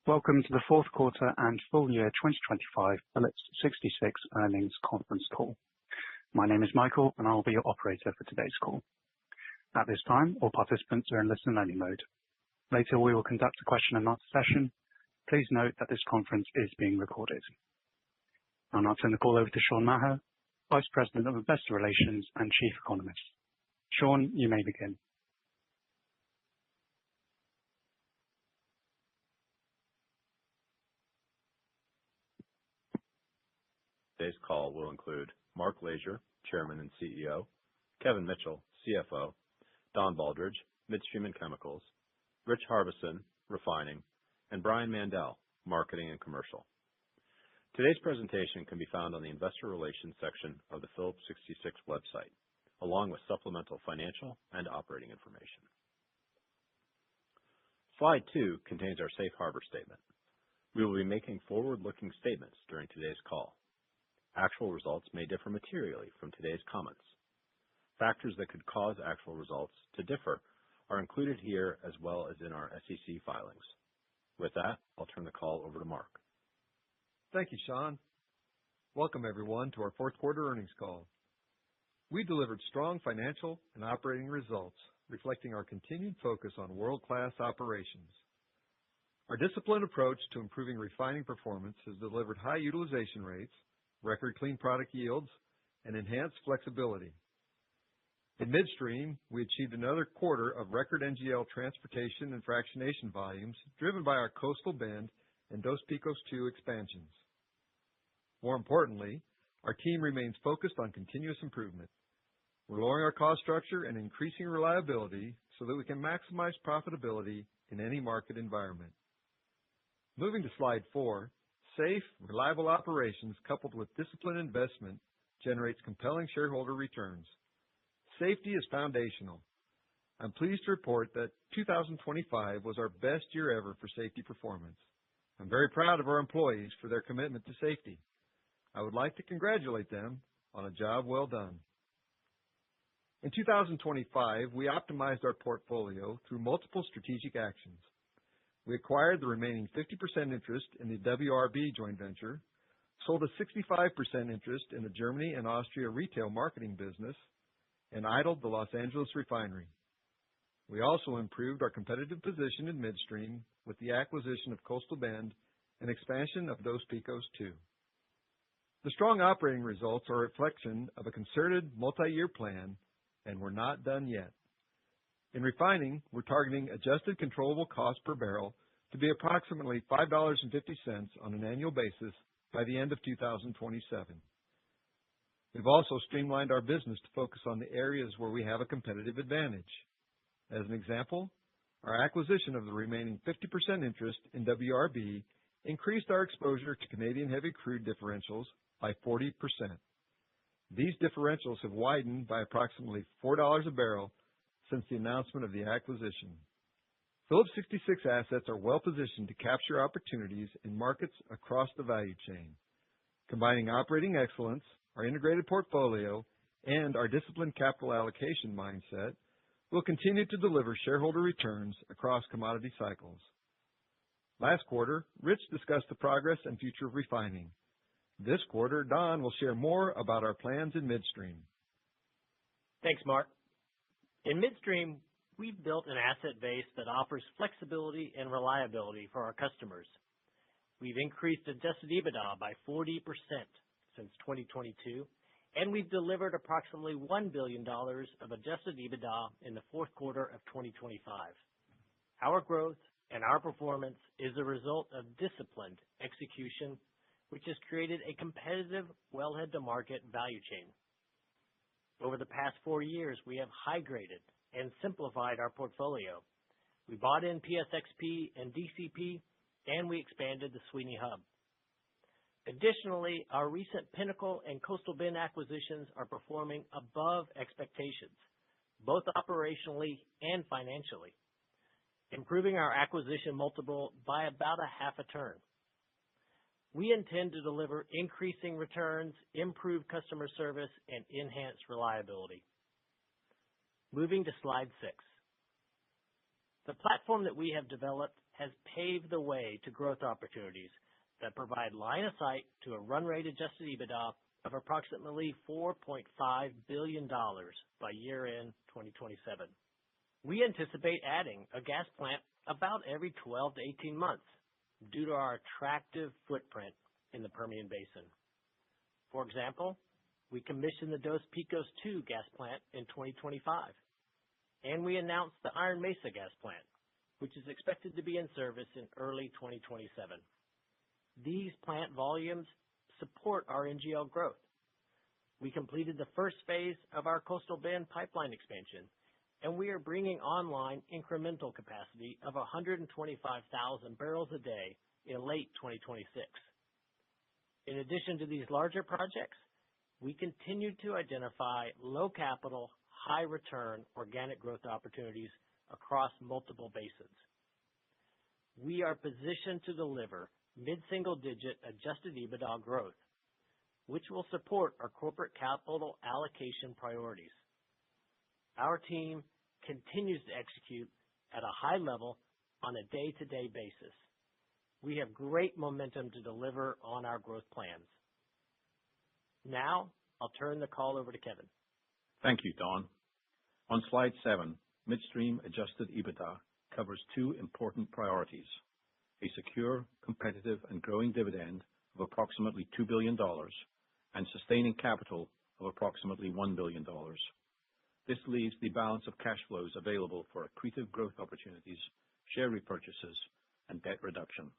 Welcome to the fourth quarter and full year 2025 Phillips 66 earnings conference call. My name is Michael, and I will be your operator for today's call. At this time, all participants are in listen-only mode. Later, we will conduct a question and answer session. Please note that this conference is being recorded. I'll now turn the call over to Sean Maher, Vice President of Investor Relations and Chief Economist. Sean, you may begin. Today's call will include Mark Lashier, Chairman and CEO, Kevin Mitchell, CFO, Don Baldridge, Midstream and Chemicals, Rich Harbison, Refining, and Brian Mandell, Marketing and Commercial. Today's presentation can be found on the Investor Relations section of the Phillips 66 website, along with supplemental financial and operating information. Slide 2 contains our safe harbor statement. We will be making forward-looking statements during today's call. Actual results may differ materially from today's comments. Factors that could cause actual results to differ are included here as well as in our SEC filings. With that, I'll turn the call over to Mark. Thank you, Sean. Welcome, everyone, to our fourth quarter earnings call. We delivered strong financial and operating results, reflecting our continued focus on world-class operations. Our disciplined approach to improving refining performance has delivered high utilization rates, record clean product yields, and enhanced flexibility. In midstream, we achieved another quarter of record NGL transportation and fractionation volumes driven by our Coastal Bend and Dos Picos II expansions. More importantly, our team remains focused on continuous improvement. We're lowering our cost structure and increasing reliability so that we can maximize profitability in any market environment. Moving to slide 4, safe, reliable operations coupled with disciplined investment generates compelling shareholder returns. Safety is foundational. I'm pleased to report that 2025 was our best year ever for safety performance. I'm very proud of our employees for their commitment to safety. I would like to congratulate them on a job well done. In 2025, we optimized our portfolio through multiple strategic actions. We acquired the remaining 50% interest in the WRB joint venture, sold a 65% interest in the Germany and Austria retail marketing business, and idled the Los Angeles refinery. We also improved our competitive position in midstream with the acquisition of Coastal Bend and expansion of Dos Picos II. The strong operating results are a reflection of a concerted multi-year plan, and we're not done yet. In refining, we're targeting adjusted controllable cost per barrel to be approximately $5.50 on an annual basis by the end of 2027. We've also streamlined our business to focus on the areas where we have a competitive advantage. As an example, our acquisition of the remaining 50% interest in WRB increased our exposure to Canadian heavy crude differentials by 40%. These differentials have widened by approximately $4 a barrel since the announcement of the acquisition. Phillips 66 assets are well positioned to capture opportunities in markets across the value chain. Combining operating excellence, our integrated portfolio, and our disciplined capital allocation mindset will continue to deliver shareholder returns across commodity cycles. Last quarter, Rich discussed the progress and future of refining. This quarter, Don will share more about our plans in midstream. Thanks, Mark. In midstream, we've built an asset base that offers flexibility and reliability for our customers. We've increased adjusted EBITDA by 40% since 2022, and we've delivered approximately $1 billion of adjusted EBITDA in the fourth quarter of 2025. Our growth and our performance is a result of disciplined execution, which has created a competitive wellhead-to-market value chain. Over the past 4 years, we have high-graded and simplified our portfolio. We bought in PSXP and DCP, and we expanded the Sweeny Hub. Additionally, our recent Pinnacle and Coastal Bend acquisitions are performing above expectations, both operationally and financially, improving our acquisition multiple by about a half a turn. We intend to deliver increasing returns, improve customer service, and enhance reliability. Moving to slide 6. The platform that we have developed has paved the way to growth opportunities that provide line of sight to a run rate adjusted EBITDA of approximately $4.5 billion by year-end 2027. We anticipate adding a gas plant about every 12 to 18 months due to our attractive footprint in the Permian Basin. For example, we commissioned the Dos Picos II gas plant in 2025, and we announced the Iron Mesa gas plant, which is expected to be in service in early 2027. These plant volumes support our NGL growth. We completed the first phase of our Coastal Bend pipeline expansion, and we are bringing online incremental capacity of 125,000 barrels a day in late 2026. In addition to these larger projects, we continue to identify low capital, high return organic growth opportunities across multiple basins. We are positioned to deliver mid-single digit adjusted EBITDA growth, which will support our corporate capital allocation priorities. Our team continues to execute at a high level on a day-to-day basis. We have great momentum to deliver on our growth plans. Now, I'll turn the call over to Kevin. Thank you, Don. On slide 7, Midstream adjusted EBITDA covers two important priorities: a secure, competitive, and growing dividend of approximately $2 billion and sustaining capital of approximately $1 billion. This leaves the balance of cash flows available for accretive growth opportunities, share repurchases, and debt reduction.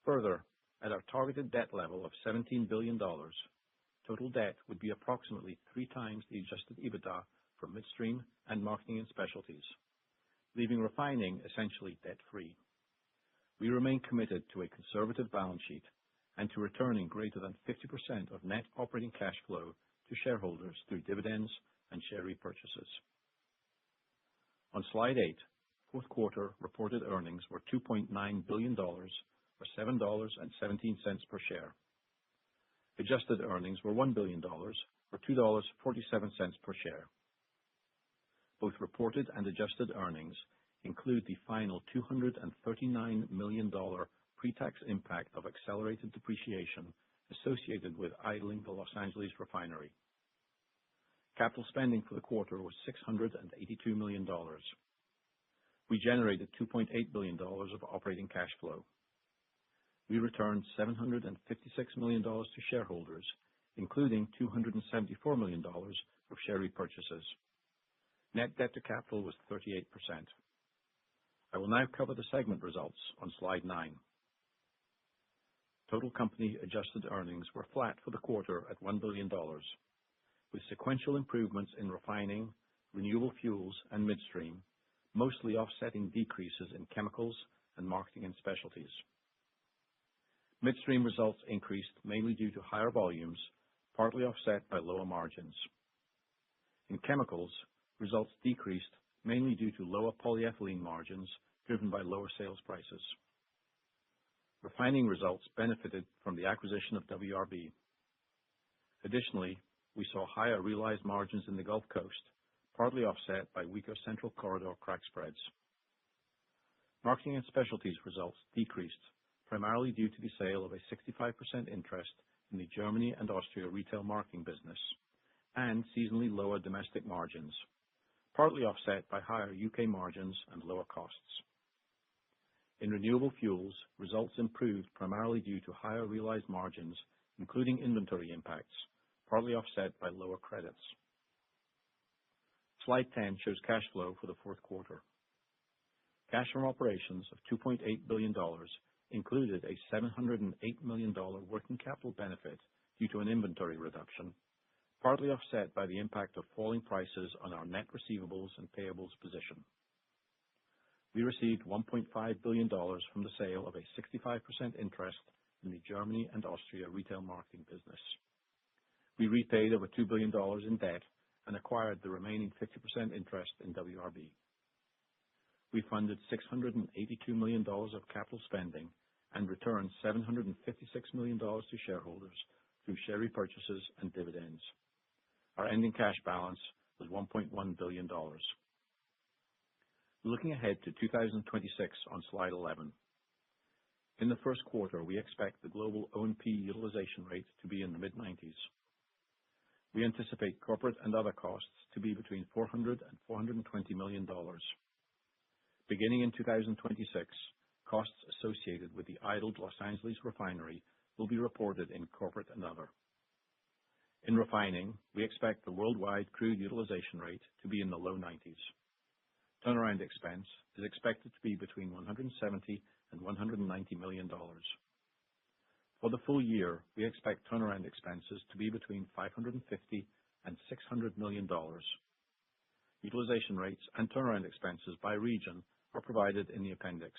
Further, at our targeted debt level of $17 billion, total debt would be approximately 3 times the adjusted EBITDA for Midstream and Marketing and Specialties, leaving refining essentially debt-free. We remain committed to a conservative balance sheet and to returning greater than 50% of net operating cash flow to shareholders through dividends and share repurchases. On slide 8, fourth quarter reported earnings were $2.9 billion, or $7.17 per share. Adjusted earnings were $1 billion, or $2.47 per share. Both reported and adjusted earnings include the final $239 million pre-tax impact of accelerated depreciation associated with idling the Los Angeles refinery. Capital spending for the quarter was $682 million. We generated $2.8 billion of operating cash flow. We returned $756 million to shareholders, including $274 million of share repurchases. Net debt to capital was 38%. I will now cover the segment results on slide 9. Total company adjusted earnings were flat for the quarter at $1 billion, with sequential improvements in refining, renewable fuels, and midstream, mostly offsetting decreases in chemicals and marketing and specialties. Midstream results increased mainly due to higher volumes, partly offset by lower margins. In chemicals, results decreased mainly due to lower polyethylene margins driven by lower sales prices. Refining results benefited from the acquisition of WRB. Additionally, we saw higher realized margins in the Gulf Coast, partly offset by weaker Central Corridor crack spreads. Marketing and specialties results decreased, primarily due to the sale of a 65% interest in the Germany and Austria retail marketing business and seasonally lower domestic margins, partly offset by higher UK margins and lower costs. In renewable fuels, results improved primarily due to higher realized margins, including inventory impacts, partly offset by lower credits. Slide 10 shows cash flow for the fourth quarter. Cash from operations of $2.8 billion included a $708 million working capital benefit due to an inventory reduction, partly offset by the impact of falling prices on our net receivables and payables position. We received $1.5 billion from the sale of a 65% interest in the Germany and Austria retail marketing business. We repaid over $2 billion in debt and acquired the remaining 50% interest in WRB. We funded $682 million of capital spending and returned $756 million to shareholders through share repurchases and dividends. Our ending cash balance was $1.1 billion. Looking ahead to 2026 on slide 11. In the first quarter, we expect the global O&P utilization rate to be in the mid-90s. We anticipate corporate and other costs to be between $400 and $420 million. Beginning in 2026, costs associated with the idled Los Angeles refinery will be reported in corporate and other. In refining, we expect the worldwide crude utilization rate to be in the low 90s. Turnaround expense is expected to be between $170 and $190 million. For the full year, we expect turnaround expenses to be between $550 and $600 million. Utilization rates and turnaround expenses by region are provided in the appendix.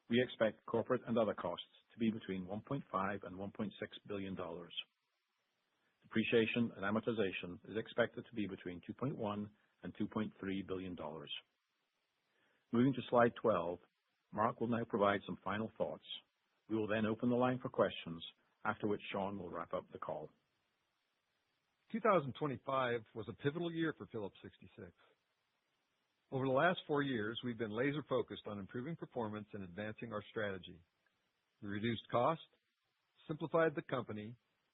We expect corporate and other costs to be between $1.5 and $1.6 billion. Depreciation and amortization is expected to be between $2.1 and $2.3 billion. Moving to slide 12, Mark will now provide some final thoughts. We will then open the line for questions, after which Sean will wrap up the call. 2025 was a pivotal year for Phillips 66. Over the last 4 years, we've been laser-focused on improving performance and advancing our strategy. We reduced cost, simplified the company,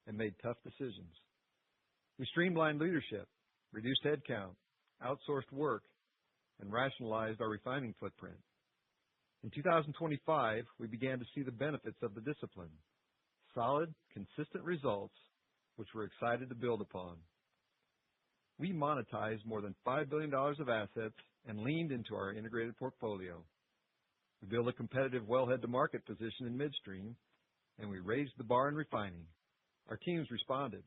and made tough decisions. We streamlined leadership, reduced headcount, outsourced work, and rationalized our refining footprint. In 2025, we began to see the benefits of the discipline, solid, consistent results, which we're excited to build upon. We monetized more than $5 billion of assets and leaned into our integrated portfolio. We built a competitive wellhead-to-market position in midstream, and we raised the bar in refining. Our teams responded,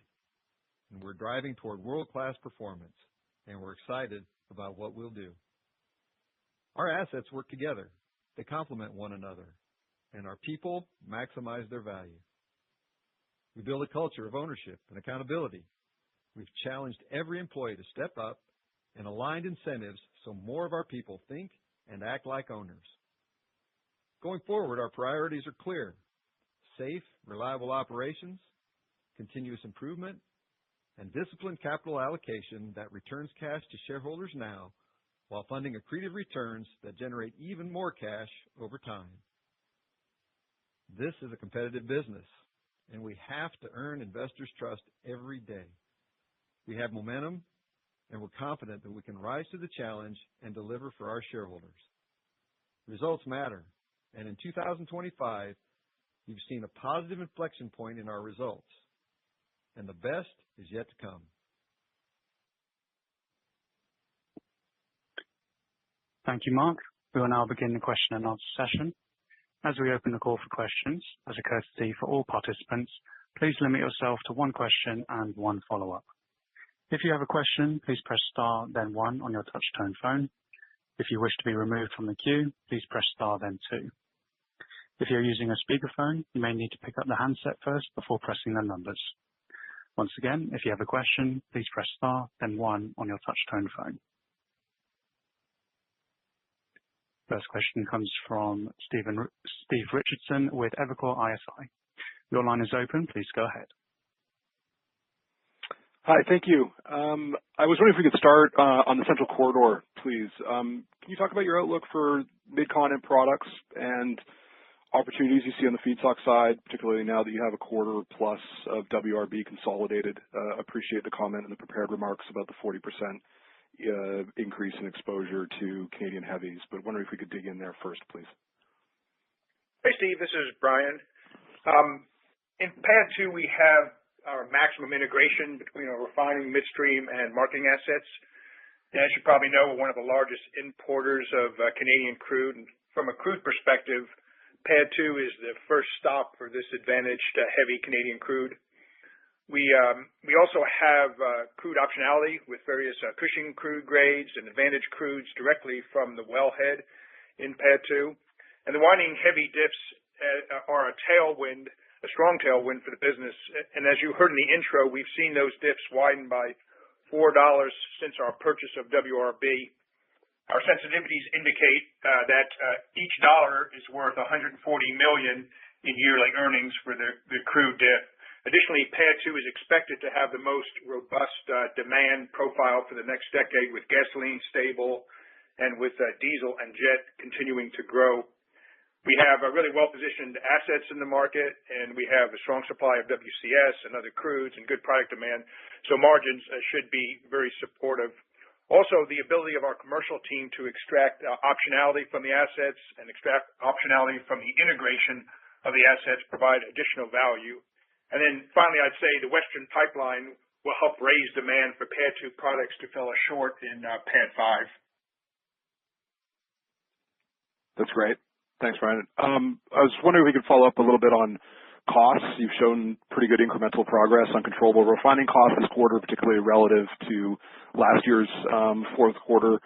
and we're driving toward world-class performance, and we're excited about what we'll do. Our assets work together. They complement one another, and our people maximize their value. We build a culture of ownership and accountability. We've challenged every employee to step up and aligned incentives so more of our people think and act like owners. Going forward, our priorities are clear: safe, reliable operations, continuous improvement, and disciplined capital allocation that returns cash to shareholders now while funding accretive returns that generate even more cash over time. This is a competitive business, and we have to earn investors' trust every day. We have momentum, and we're confident that we can rise to the challenge and deliver for our shareholders. Results matter, and in 2025, you've seen a positive inflection point in our results, and the best is yet to come. Thank you, Mark. We will now begin the question and answer session. As we open the call for questions, as a courtesy for all participants, please limit yourself to one question and one follow-up. If you have a question, please press star, then one on your touch-tone phone. If you wish to be removed from the queue, please press star, then two. If you're using a speakerphone, you may need to pick up the handset first before pressing the numbers. Once again, if you have a question, please press star, then one on your touch-tone phone. First question comes from Steve Richardson with Evercore ISI. Your line is open. Please go ahead. Hi, thank you. I was wondering if we could start on the Central Corridor, please. Can you talk about your outlook for mid-continent products and opportunities you see on the feedstock side, particularly now that you have a quarter plus of WRB consolidated? Appreciate the comment in the prepared remarks about the 40% increase in exposure to Canadian heavies, but wondering if we could dig in there first, please. Hey, Steve, this is Brian. In PADD 2, we have our maximum integration between our refining, midstream, and marketing assets. And as you probably know, we're one of the largest importers of Canadian crude. And from a crude perspective, PADD 2 is the first stop for this advantaged heavy Canadian crude. We also have crude optionality with various Cushing crude grades and advantaged crudes directly from the wellhead in PADD 2. And the winding heavy diffs are a tailwind, a strong tailwind for the business. And as you heard in the intro, we've seen those diffs widen by $4 since our purchase of WRB. Our sensitivities indicate that each dollar is worth $140 million in yearly earnings for the crude diff. Additionally, PADD 2 is expected to have the most robust demand profile for the next decade, with gasoline stable and with diesel and jet continuing to grow. We have really well-positioned assets in the market, and we have a strong supply of WCS and other crudes and good product demand, so margins should be very supportive. Also, the ability of our commercial team to extract optionality from the assets and extract optionality from the integration of the assets provide additional value. And then finally, I'd say the Western Pipeline will help raise demand for PADD 2 products to fill a short in PADD 5. That's great. Thanks, Brian. I was wondering if we could follow up a little bit on costs. You've shown pretty good incremental progress on controllable refining costs this quarter, particularly relative to last year's fourth quarter.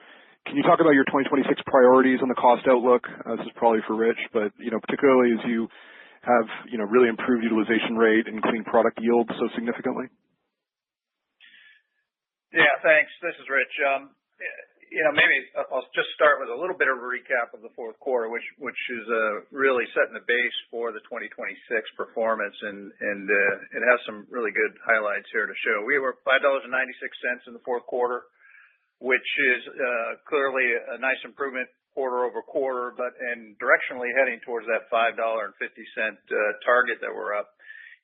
Can you talk about your 2026 priorities on the cost outlook? This is probably for Rich, but particularly as you have really improved utilization rate and clean product yield so significantly. Yeah, thanks. This is Rich. Maybe I'll just start with a little bit of a recap of the fourth quarter, which is really setting the base for the 2026 performance, and it has some really good highlights here to show. We were $5.96 in the fourth quarter, which is clearly a nice improvement quarter over quarter, and directionally heading towards that $5.50 target that we're up.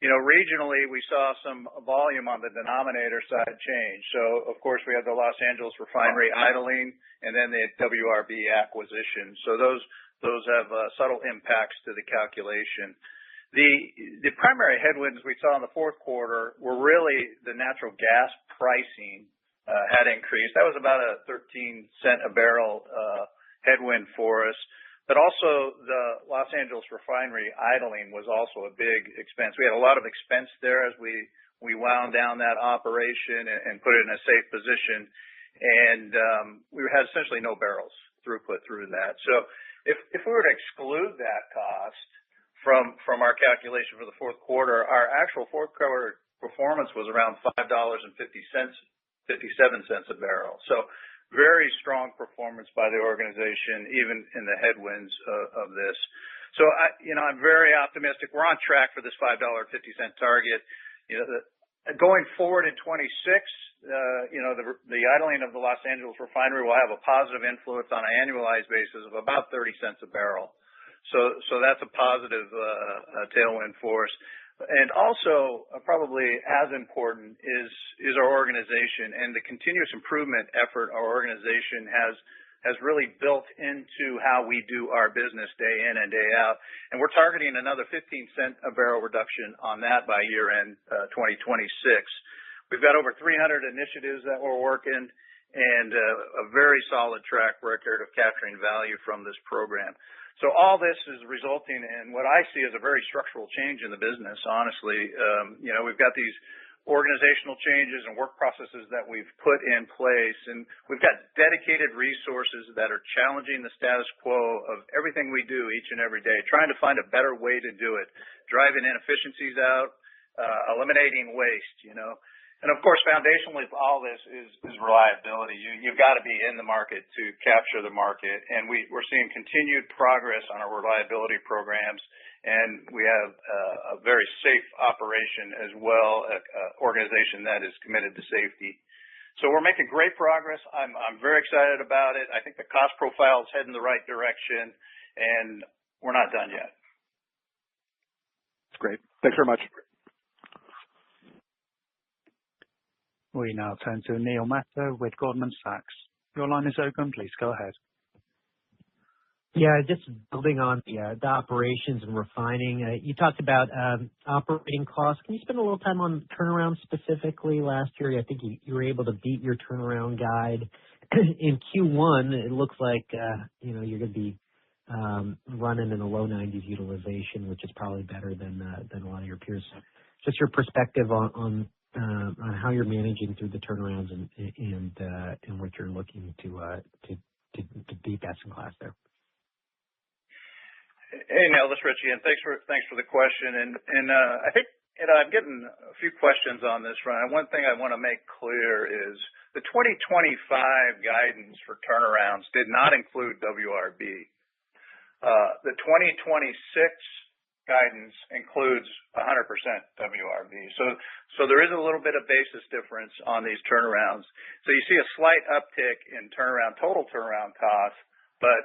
Regionally, we saw some volume on the denominator side change. So, of course, we had the Los Angeles refinery idling and then the WRB acquisition. So those have subtle impacts to the calculation. The primary headwinds we saw in the fourth quarter were really the natural gas pricing had increased. That was about a 13-cent a barrel headwind for us. But also the Los Angeles refinery idling was also a big expense. We had a lot of expense there as we wound down that operation and put it in a safe position. And we had essentially no barrels throughput through that. So if we were to exclude that cost from our calculation for the fourth quarter, our actual fourth quarter performance was around $5.57 a barrel. So very strong performance by the organization, even in the headwinds of this. So I'm very optimistic. We're on track for this $5.50 target. Going forward in 26, the idling of the Los Angeles refinery will have a positive influence on an annualized basis of about 30 cents a barrel. So that's a positive tailwind for us. And also, probably as important is our organization and the continuous improvement effort our organization has really built into how we do our business day in and day out. And we're targeting another 15-cent a barrel reduction on that by year end 2026. We've got over 300 initiatives that we're working and a very solid track record of capturing value from this program. So all this is resulting in what I see as a very structural change in the business, honestly. We've got these organizational changes and work processes that we've put in place, and we've got dedicated resources that are challenging the status quo of everything we do each and every day, trying to find a better way to do it, driving inefficiencies out, eliminating waste, And of course, foundationally for all this is reliability. You've got to be in the market to capture the market, and we're seeing continued progress on our reliability programs, and we have a very safe operation as well, an organization that is committed to safety. So we're making great progress. I'm very excited about it. I think the cost profile is heading the right direction, and we're not done yet. That's great. Thanks very much. We now turn to Neil Mehta with Goldman Sachs. Your line is open. Please go ahead. Yeah, just building on the operations and refining. You talked about operating costs. Can you spend a little time on turnaround specifically? Last year, I think you were able to beat your turnaround guide. In Q1, it looks like you're going to be running in the low 90s utilization, which is probably better than a lot of your peers. Just your perspective on how you're managing through the turnarounds and what you're looking to be best in class there. Hey, Neil, this is Richie, and thanks for the question. And I think I'm getting a few questions on this front. And one thing I want to make clear is the 2025 guidance for turnarounds did not include WRB. The 2026 guidance includes 100% WRB. So there is a little bit of basis difference on these turnarounds. So you see a slight uptick in total turnaround costs, but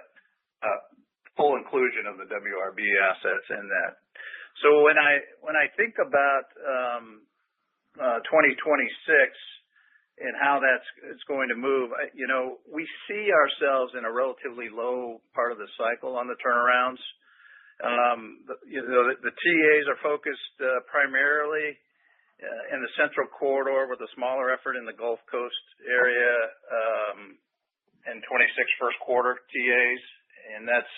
full inclusion of the WRB assets in that. So when I think about 2026 and how it's going to move, we see ourselves in a relatively low part of the cycle on the turnarounds. The TAs are focused primarily in the central corridor with a smaller effort in the Gulf Coast area in 26 first quarter TAs, and that's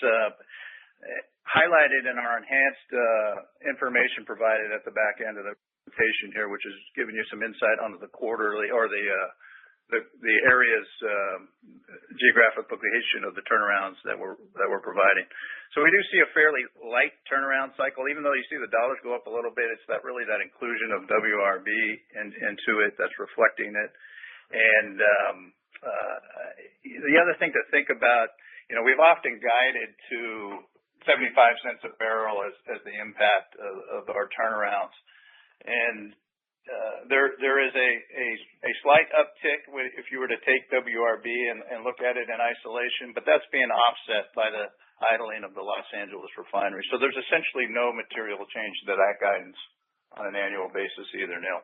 highlighted in our enhanced information provided at the back end of the presentation here, which is giving you some insight onto the quarterly or the area's geographic location of the turnarounds that we're providing. So we do see a fairly light turnaround cycle, even though you see the dollars go up a little bit. It's that inclusion of WRB into it that's reflecting it. And the other thing to think about, we've often guided to 75 cents a barrel as the impact of our turnarounds. And there is a slight uptick if you were to take WRB and look at it in isolation, but that's being offset by the idling of the Los Angeles refinery. So there's essentially no material change to that guidance on an annual basis either, Neil.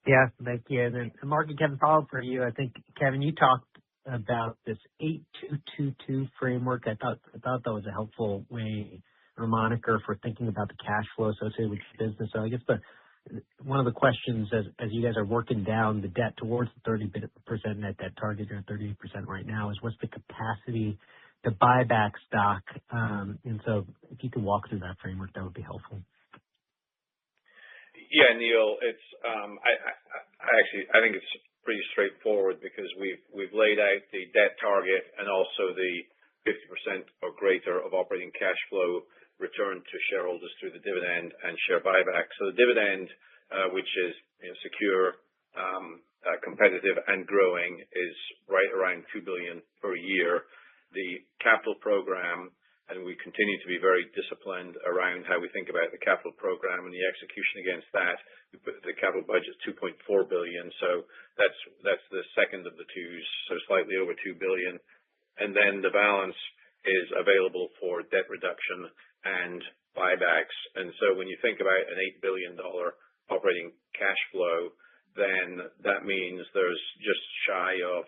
Yeah, thank you. And then Mark and Kevin, follow up for you. I think, Kevin, you talked about this 8222 framework. I thought that was a helpful way or moniker for thinking about the cash flow associated with your business. So I guess one of the questions as you guys are working down the debt towards the 30% net debt target, you're at 38% right now, is what's the capacity to buy back stock? And so if you could walk through that framework, that would be helpful. Yeah, Neil, it's I think it's pretty straightforward because we've laid out the debt target and also the 50% or greater of operating cash flow return to shareholders through the dividend and share buyback. So the dividend, which is secure, competitive, and growing, is right around $2 billion per year. The capital program, and we continue to be very disciplined around how we think about the capital program and the execution against that. We put the capital budget $2.4 billion, so that's the second of the twos, so slightly over $2 billion. And then the balance is available for debt reduction and buybacks. And so when you think about an $8 billion operating cash flow, then that means there's just shy of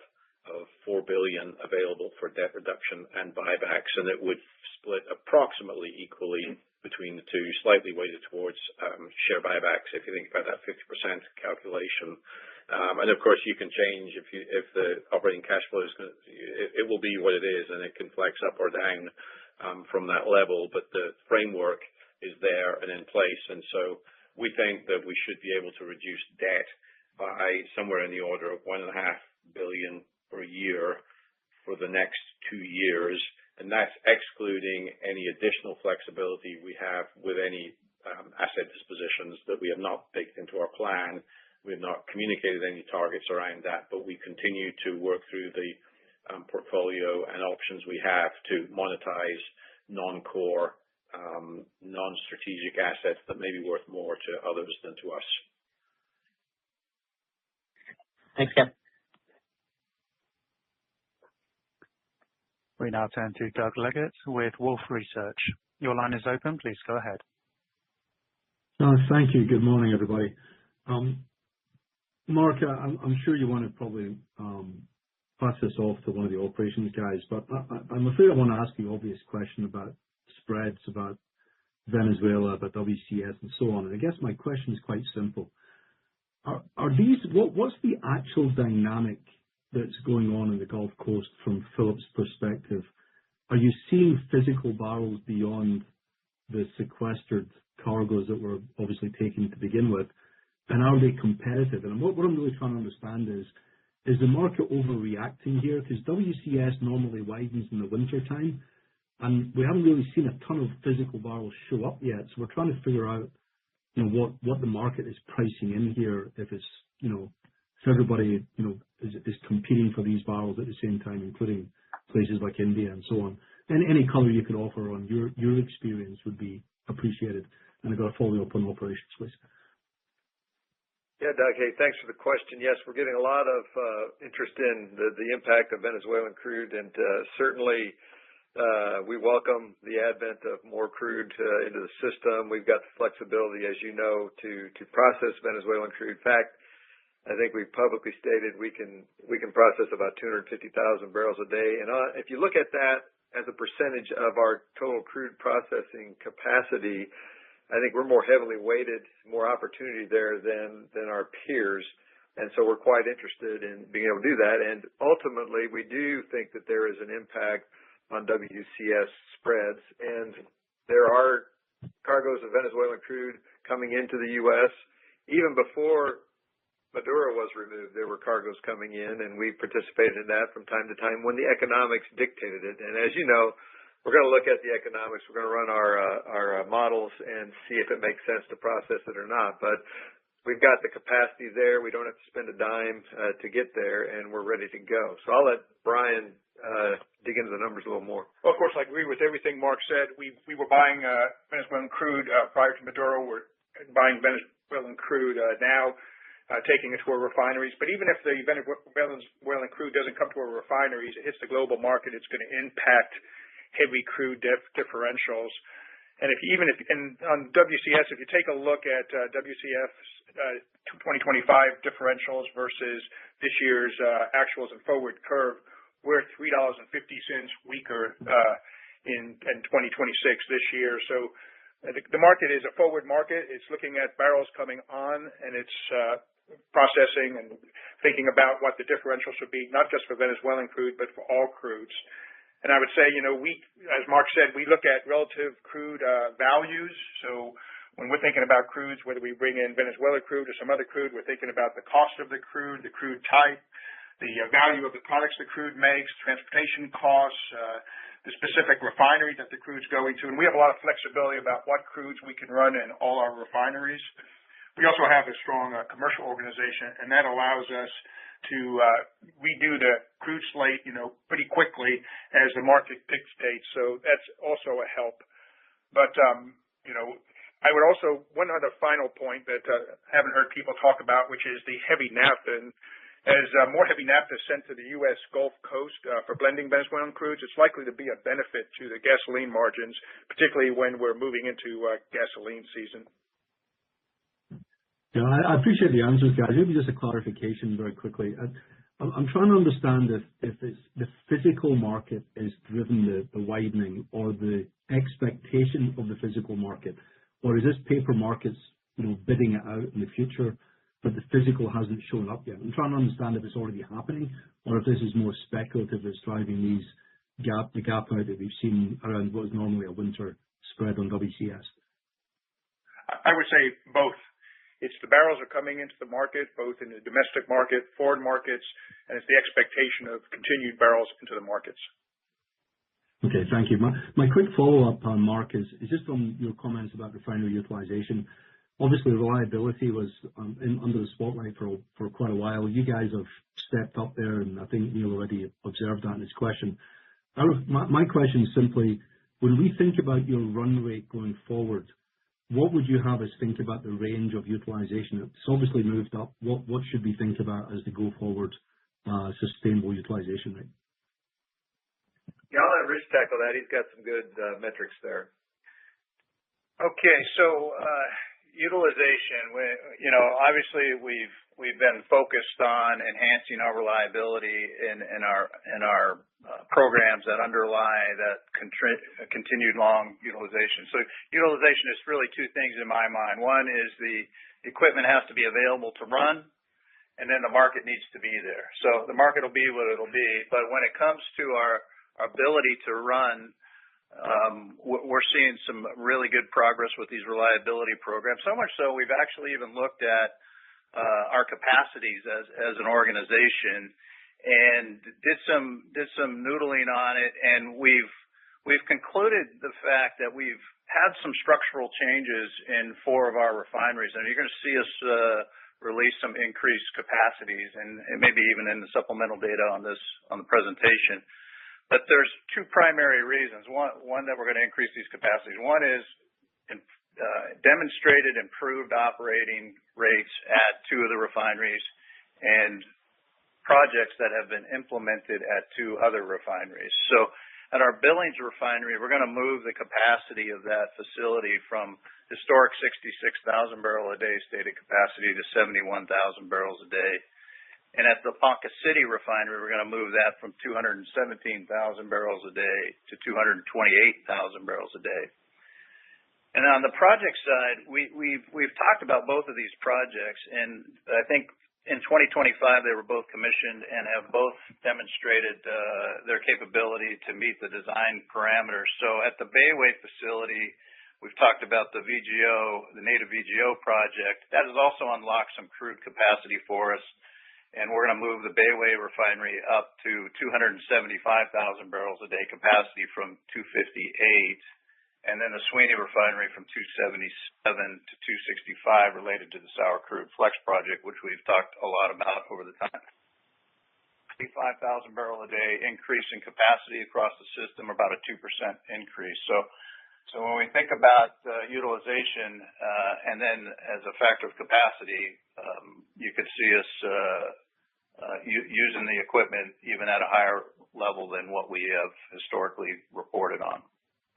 $4 billion available for debt reduction and buybacks, and it would split approximately equally between the two, slightly weighted towards share buybacks if you think about that 50% calculation. And of course, you can change if the operating cash flow it will be what it is, and it can flex up or down from that level. But the framework is there and in place, and so we think that we should be able to reduce debt by somewhere in the order of $1.5 billion per year for the next 2 years, and that's excluding any additional flexibility we have with any asset dispositions that we have not baked into our plan. We have not communicated any targets around that, but we continue to work through the portfolio and options we have to monetize non-core, non-strategic assets that may be worth more to others than to us. Thanks, Kev. We now turn to Doug Leggett with Wolfe Research. Your line is open. Please go ahead. Thank you. Good morning, everybody. Mark, I'm sure you want to probably pass this off to one of the operations guys, but I'm afraid I want to ask the obvious question about spreads, about Venezuela, about WCS, and so on. And I guess my question is quite simple. What's the actual dynamic that's going on in the Gulf Coast from Phillips' perspective? Are you seeing physical barrels beyond the sequestered cargoes that were obviously taken to begin with? And are they competitive? And what I'm really trying to understand is the market overreacting here? Because WCS normally widens in the wintertime, and we haven't really seen a ton of physical barrels show up yet. So we're trying to figure out, what the market is pricing in here, if it's, if everybody, is competing for these barrels at the same time, including places like India and so on. Any color you could offer on your experience would be appreciated. And I've got a follow-up on operations, please. Yeah, Doug. Hey, thanks for the question. Yes, we're getting a lot of interest in the impact of Venezuelan crude, and certainly we welcome the advent of more crude into the system. We've got the flexibility, as you know, to process Venezuelan crude. In fact, I think we've publicly stated we can process about 250,000 barrels a day. And if you look at that as a percentage of our total crude processing capacity, I think we're more heavily weighted, more opportunity there than our peers. And so we're quite interested in being able to do that. And ultimately, we do think that there is an impact on WCS spreads. And there are cargoes of Venezuelan crude coming into the U.S. Even before Maduro was removed, there were cargoes coming in, and we participated in that from time to time when the economics dictated it. And as you know, we're going to look at the economics. We're going to run our models and see if it makes sense to process it or not. But we've got the capacity there. We don't have to spend a dime to get there, and we're ready to go. So I'll let Brian dig into the numbers a little more. Well, of course, I agree with everything Mark said. We were buying Venezuelan crude prior to Maduro. We're buying Venezuelan crude now. Taking it to our refineries. But even if the Venezuelan crude doesn't come to our refineries, it hits the global market, it's going to impact heavy crude differentials. And on WCS, if you take a look at WCF's 2025 differentials versus this year's actuals and forward curve, we're $3.50 weaker in 2026 this year. So the market is a forward market. It's looking at barrels coming on, and it's processing and thinking about what the differential should be, not just for Venezuelan crude, but for all crudes. And I would say, as Mark said, we look at relative crude values. So when we're thinking about crudes, whether we bring in Venezuelan crude or some other crude, we're thinking about the cost of the crude type, the value of the products the crude makes, transportation costs, the specific refinery that the crude's going to. And we have a lot of flexibility about what crudes we can run in all our refineries. We also have a strong commercial organization, and that allows us to redo the crude slate, pretty quickly as the market dictates. So that's also a help. But, I would also, one other final point that I haven't heard people talk about, which is the heavy naphtha. And as more heavy naphtha is sent to the U.S. Gulf Coast for blending Venezuelan crudes, it's likely to be a benefit to the gasoline margins, particularly when we're moving into gasoline season. Yeah, I appreciate the answers, guys. Maybe just a clarification very quickly. I'm trying to understand if it's the physical market is driven the widening or the expectation of the physical market, or is this paper markets, bidding it out in the future, but the physical hasn't shown up yet? I'm trying to understand if it's already happening or if this is more speculative that's driving the gap out that we've seen around what is normally a winter spread on WCS. I would say both. It's the barrels are coming into the market, both in the domestic market, foreign markets, and it's the expectation of continued barrels into the markets. Okay, thank you. My quick follow-up, Mark, is just on your comments about refinery utilization. Obviously, reliability was under the spotlight for quite a while. You guys have stepped up there, and I think Neil already observed that in his question. My question is simply, when we think about your run rate going forward, what would you have us think about the range of utilization? It's obviously moved up. What should we think about as the go-forward sustainable utilization rate? Yeah, I'll let Rich tackle that. He's got some good metrics there. Okay, so utilization. Obviously we've been focused on enhancing our reliability in our programs that underlie that continued long utilization. So utilization is really two things in my mind. One is the equipment has to be available to run, and then the market needs to be there. So the market will be what it'll be. But when it comes to our ability to run, we're seeing some really good progress with these reliability programs. So much so we've actually even looked at our capacities as an organization and did some noodling on it, and we've concluded the fact that we've had some structural changes in 4 of our refineries, and you're going to see us release some increased capacities, and maybe even in the supplemental data on the presentation. But there's two primary reasons. One that we're going to increase these capacities. One is demonstrated improved operating rates at two of the refineries and projects that have been implemented at two other refineries. So at our Billings refinery, we're going to move the capacity of that facility from historic 66,000 barrel a day stated capacity to 71,000 barrels a day. And at the Ponca City refinery, we're going to move that from 217,000 barrels a day to 228,000 barrels a day. And on the project side, we've talked about both of these projects, and I think in 2025 they were both commissioned and have both demonstrated their capability to meet the design parameters. So at the Bayway facility, we've talked about the VGO, the native VGO project. That has also unlocked some crude capacity for us. And we're going to move the Bayway refinery up to 275,000 barrels a day capacity from 258, and then the Sweeney refinery from 277 to 265 related to the sour crude flex project, which we've talked a lot about over the time. 35,000 barrel a day increase in capacity across the system, about a 2% increase. So when we think about utilization and then as a factor of capacity, you could see us using the equipment even at a higher level than what we have historically reported on.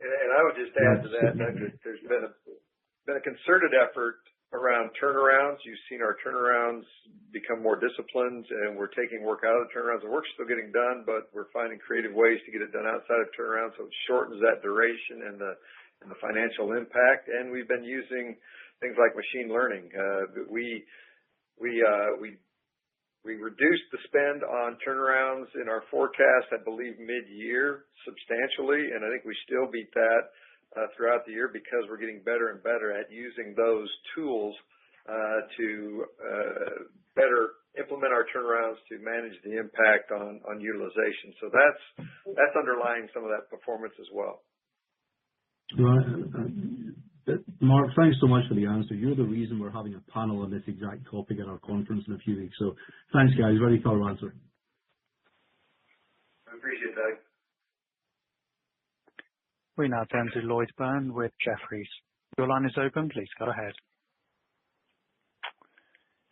And I would just add to that, there's been a concerted effort around turnarounds. You've seen our turnarounds become more disciplined, and we're taking work out of the turnarounds. The work's still getting done, but we're finding creative ways to get it done outside of turnarounds, so it shortens that duration and the financial impact. And we've been using things like machine learning. We reduced the spend on turnarounds in our forecast, I believe, mid-year substantially, and I think we still beat that throughout the year because we're getting better and better at using those tools to better implement our turnarounds to manage the impact on utilization. So that's underlying some of that performance as well. Right. Mark, thanks so much for the answer. You're the reason we're having a panel on this exact topic at our conference in a few weeks. So thanks, guys. Very thorough answer. I appreciate that. We now turn to Lloyd Byrne with Jefferies. Your line is open. Please go ahead.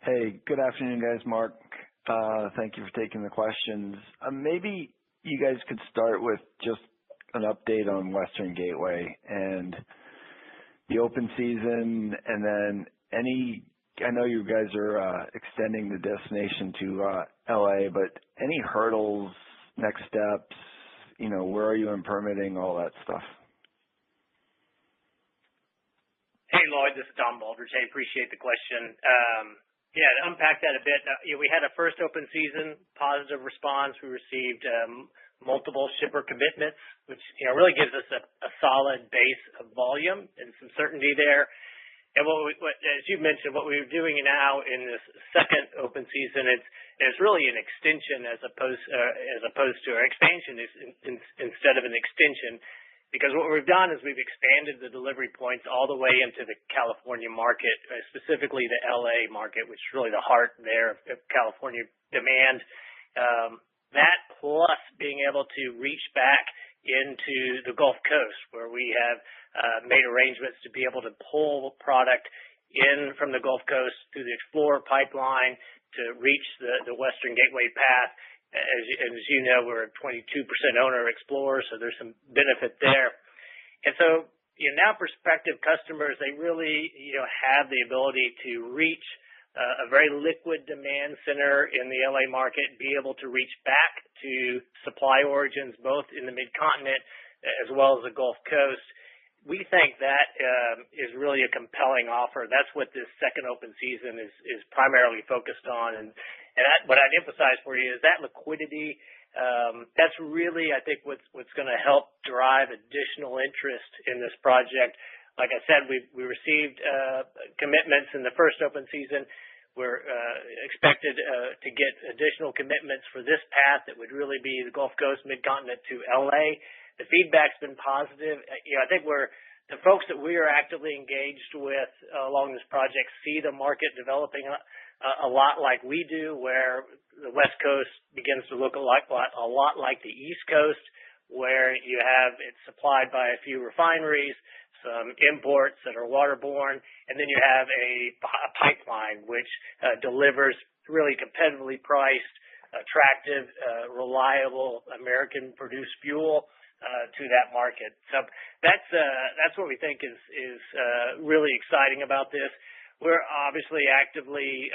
Hey, good afternoon, guys. Mark, thank you for taking the questions. Maybe you guys could start with just an update on Western Gateway and the open season, and then I know you guys are extending the destination to LA, but any hurdles, next steps, where are you in permitting, all that stuff? Hey, Lloyd, this is Don Baldridge. I appreciate the question. To unpack that a bit, we had a first open season, positive response. We received multiple shipper commitments, which really gives us a solid base of volume and some certainty there. And as you mentioned, what we're doing now in this second open season, it's really an extension as opposed to an expansion instead of an extension, because what we've done is we've expanded the delivery points all the way into the California market, specifically the LA market, which is really the heart there of California demand. That plus being able to reach back into the Gulf Coast, where we have made arrangements to be able to pull product in from the Gulf Coast through the Explorer pipeline to reach the Western Gateway path. As you know, we're a 22% owner of Explorer, so there's some benefit there. And so, now prospective customers, they really, have the ability to reach a very liquid demand center in the LA market, be able to reach back to supply origins both in the mid-continent as well as the Gulf Coast. We think that is really a compelling offer. That's what this second open season is primarily focused on. And what I'd emphasize for you is that liquidity. That's really, I think, what's going to help drive additional interest in this project. Like I said, we received commitments in the first open season. We're expected to get additional commitments for this path that would really be the Gulf Coast, mid-continent to LA. The feedback's been positive. I think the folks that we are actively engaged with along this project see the market developing a lot like we do, where the West Coast begins to look a lot like the East Coast, where it's supplied by a few refineries, some imports that are waterborne, and then you have a pipeline which delivers really competitively priced, attractive, reliable American-produced fuel to that market. So that's what we think is really exciting about this. We're obviously actively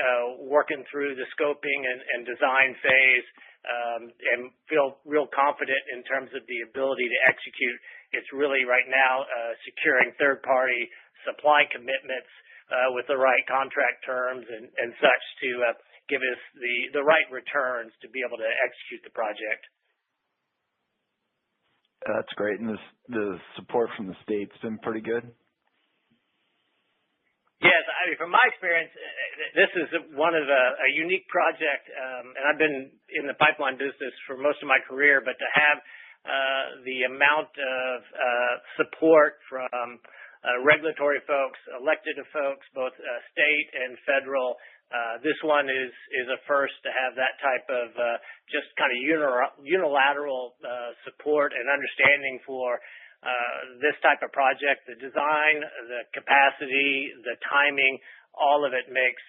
working through the scoping and design phase and feel real confident in terms of the ability to execute. It's really right now securing third-party supply commitments with the right contract terms and such to give us the right returns to be able to execute the project. That's great. And the support from the state's been pretty good? Yes. I mean, from my experience, this is one of a unique project, and I've been in the pipeline business for most of my career, but to have the amount of support from regulatory folks, elected folks, both state and federal, this one is a first to have that type of just kind of unilateral support and understanding for this type of project. The design, the capacity, the timing, all of it makes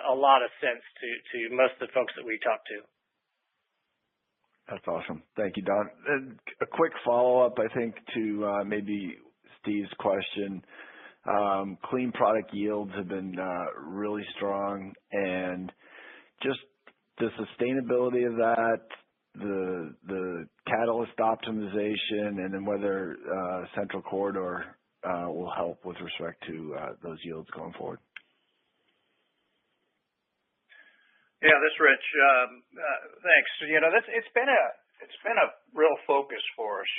a lot of sense to most of the folks that we talk to. That's awesome. Thank you, Don. And a quick follow-up, I think, to maybe Steve's question. Clean product yields have been really strong, and just the sustainability of that, the catalyst optimization, and then whether Central Corridor will help with respect to those yields going forward. Yeah, this is Rich. Thanks. It's been a real focus for us.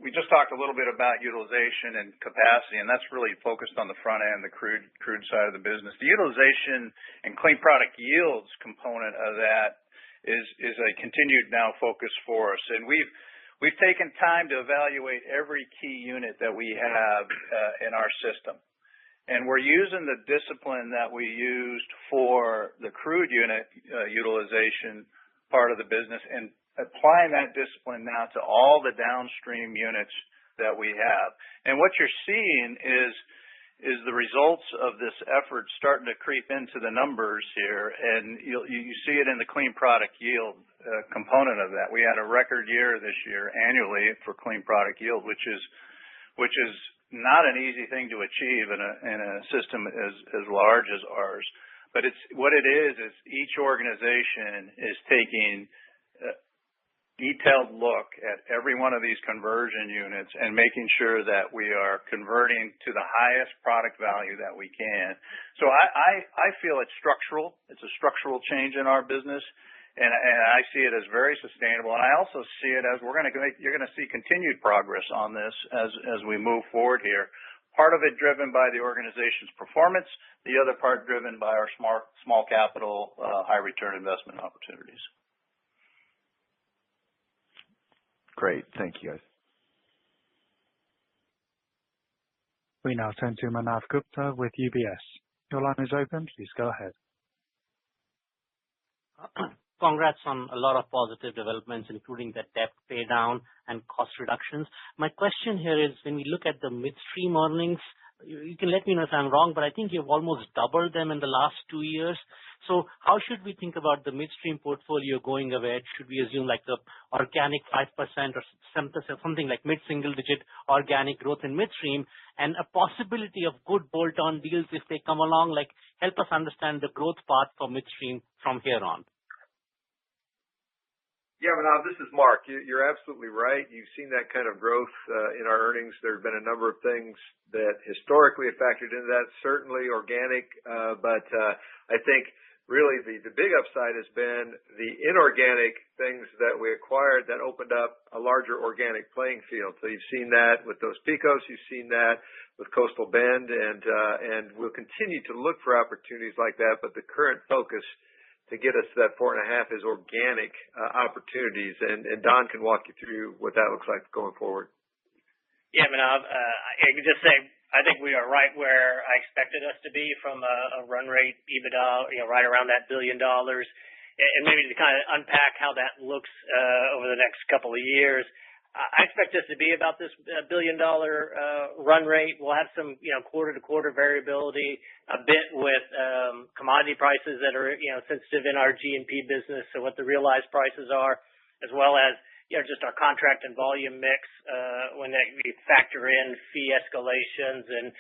We just talked a little bit about utilization and capacity, and that's really focused on the front end, the crude side of the business. The utilization and clean product yields component of that is a continued now focus for us, and we've taken time to evaluate every key unit that we have in our system. And we're using the discipline that we used for the crude unit utilization part of the business and applying that discipline now to all the downstream units that we have. And what you're seeing is the results of this effort starting to creep into the numbers here, and you see it in the clean product yield component of that. We had a record year this year annually for clean product yield, which is not an easy thing to achieve in a system as large as ours. But what it is each organization is taking a detailed look at every one of these conversion units and making sure that we are converting to the highest product value that we can. So I feel it's structural. It's a structural change in our business. And I see it as very sustainable. And I also see it as you're going to see continued progress on this as we move forward here. Part of it driven by the organization's performance, the other part driven by our small capital, high return investment opportunities. Great. Thank you, guys. We now turn to Manav Gupta with UBS. Your line is open. Please go ahead. Congrats on a lot of positive developments, including the debt pay down and cost reductions. My question here is, when we look at the midstream earnings, you can let me know if I'm wrong, but I think you've almost doubled them in the last 2 years. So how should we think about the midstream portfolio going ahead? Should we assume like the organic 5% or something like mid-single digit organic growth in midstream, and a possibility of good bolt-on deals if they come along? Like, help us understand the growth path for midstream from here on. Yeah, Manav, this is Mark. You're absolutely right. You've seen that kind of growth in our earnings. There have been a number of things that historically have factored into that, certainly organic, but I think really the big upside has been the inorganic things that we acquired that opened up a larger organic playing field. So you've seen that with those Pecos, you've seen that with Coastal Bend, and we'll continue to look for opportunities like that, but the current focus to get us to that 4.5 is organic opportunities, and Don can walk you through what that looks like going forward. Yeah, Manav, I can just say I think we are right where I expected us to be from a run rate EBITDA, right around that $1 billion, and maybe to kind of unpack how that looks over the next couple of years. I expect us to be about this $1 billion run rate. We'll have some, quarter-to-quarter variability, a bit with commodity prices that are, sensitive in our G&P business, so what the realized prices are, as well as, just our contract and volume mix when we factor in fee escalations and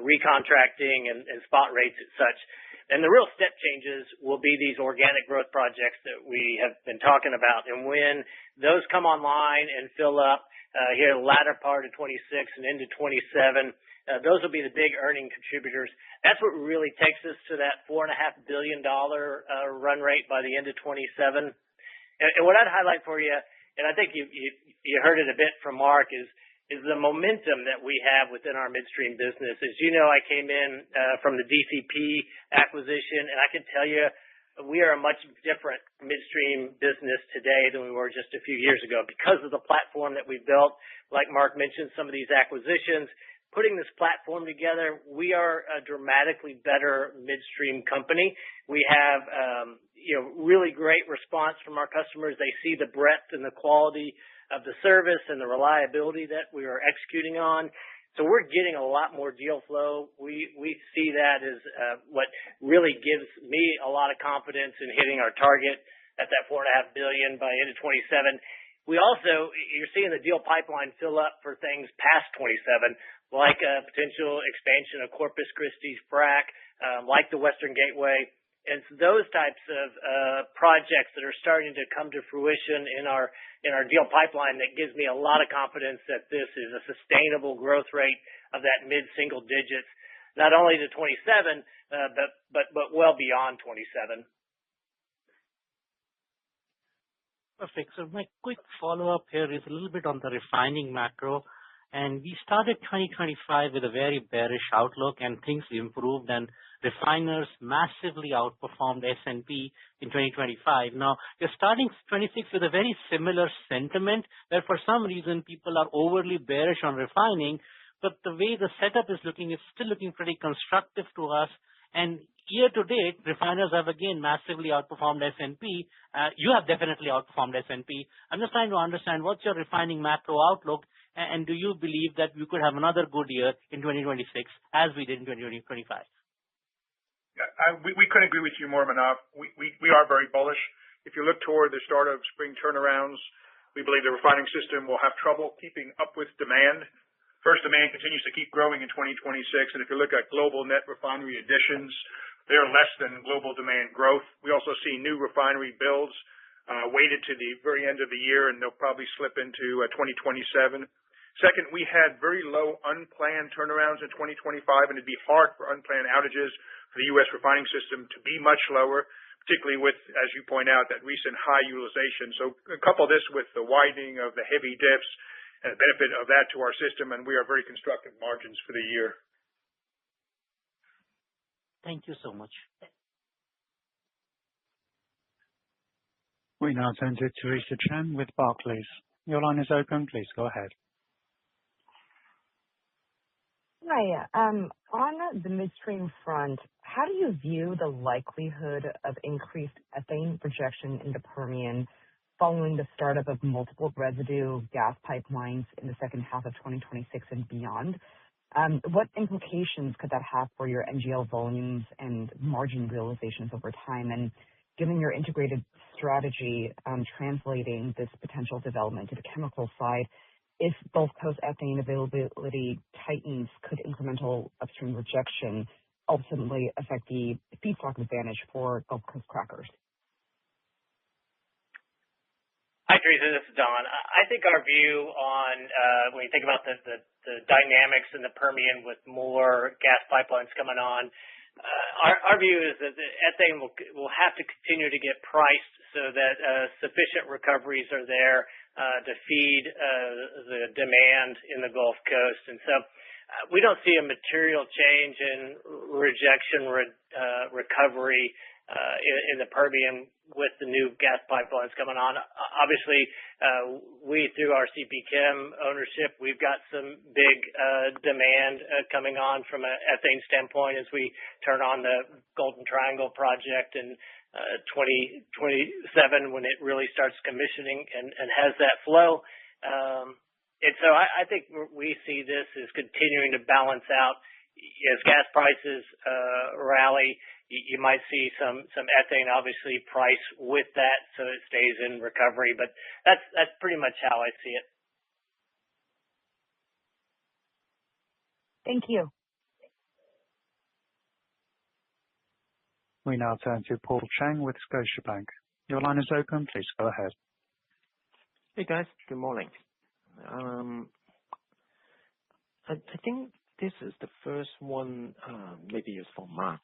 recontracting and spot rates and such. And the real step changes will be these organic growth projects that we have been talking about. And when those come online and fill up here the latter part of 26 and into 27, those will be the big earning contributors. That's what really takes us to that $4.5 billion run rate by the end of 27. And what I'd highlight for you, and I think you heard it a bit from Mark, is the momentum that we have within our midstream business. As you know, I came in from the DCP acquisition, and I can tell you we are a much different midstream business today than we were just a few years ago because of the platform that we built. Like Mark mentioned, some of these acquisitions, putting this platform together, we are a dramatically better midstream company. We have, really great response from our customers. They see the breadth and the quality of the service and the reliability that we are executing on. So we're getting a lot more deal flow. We see that as what really gives me a lot of confidence in hitting our target at that $4.5 billion by end of 27. We also, you're seeing the deal pipeline fill up for things past 27, like a potential expansion of Corpus Christi's frac, like the Western Gateway. And it's those types of projects that are starting to come to fruition in our deal pipeline that gives me a lot of confidence that this is a sustainable growth rate of that mid-single digits, not only to 27, but well beyond 27. Perfect. So my quick follow-up here is a little bit on the refining macro. And we started 2025 with a very bearish outlook, and things improved, and refiners massively outperformed S&P in 2025. Now, you're starting 26 with a very similar sentiment, where for some reason people are overly bearish on refining, but the way the setup is looking, it's still looking pretty constructive to us. And year to date, refiners have again massively outperformed S&P. You have definitely outperformed S&P. I'm just trying to understand what's your refining macro outlook, and do you believe that we could have another good year in 2026 as we did in 2025? We couldn't agree with you more, Manav. We are very bullish. If you look toward the start of spring turnarounds, we believe the refining system will have trouble keeping up with demand. First, demand continues to keep growing in 2026, and if you look at global net refinery additions, they are less than global demand growth. We also see new refinery builds weighted to the very end of the year, and they'll probably slip into 2027. Second, we had very low unplanned turnarounds in 2025, and it'd be hard for unplanned outages for the U.S. refining system to be much lower, particularly with, as you point out, that recent high utilization. So couple this with the widening of the heavy diffs and the benefit of that to our system, and we are very constructive margins for the year. Thank you so much. We now turn to Theresa Chen with Barclays. Your line is open. Please go ahead. Hi. On the midstream front, how do you view the likelihood of increased ethane projection in the Permian following the startup of multiple residue gas pipelines in the second half of 2026 and beyond? What implications could that have for your NGL volumes and margin realizations over time? And given your integrated strategy translating this potential development to the chemical side, if Gulf Coast ethane availability tightens, could incremental upstream rejection ultimately affect the feedstock advantage for Gulf Coast crackers? Hi, Teresa. This is Don. I think our view on when you think about the dynamics in the Permian with more gas pipelines coming on, our view is that the ethane will have to continue to get priced so that sufficient recoveries are there to feed the demand in the Gulf Coast. And so we don't see a material change in rejection recovery in the Permian with the new gas pipelines coming on. Obviously, we, through our CP Chem ownership, we've got some big demand coming on from an ethane standpoint as we turn on the Golden Triangle project in 2027 when it really starts commissioning and has that flow. And so I think we see this as continuing to balance out. As gas prices rally, you might see some ethane obviously price with that, so it stays in recovery. But that's pretty much how I see it. Thank you. We now turn to Paul Cheng with Scotiabank. Your line is open. Please go ahead. Hey, guys. Good morning. I think this is the first one, maybe it's for Mark.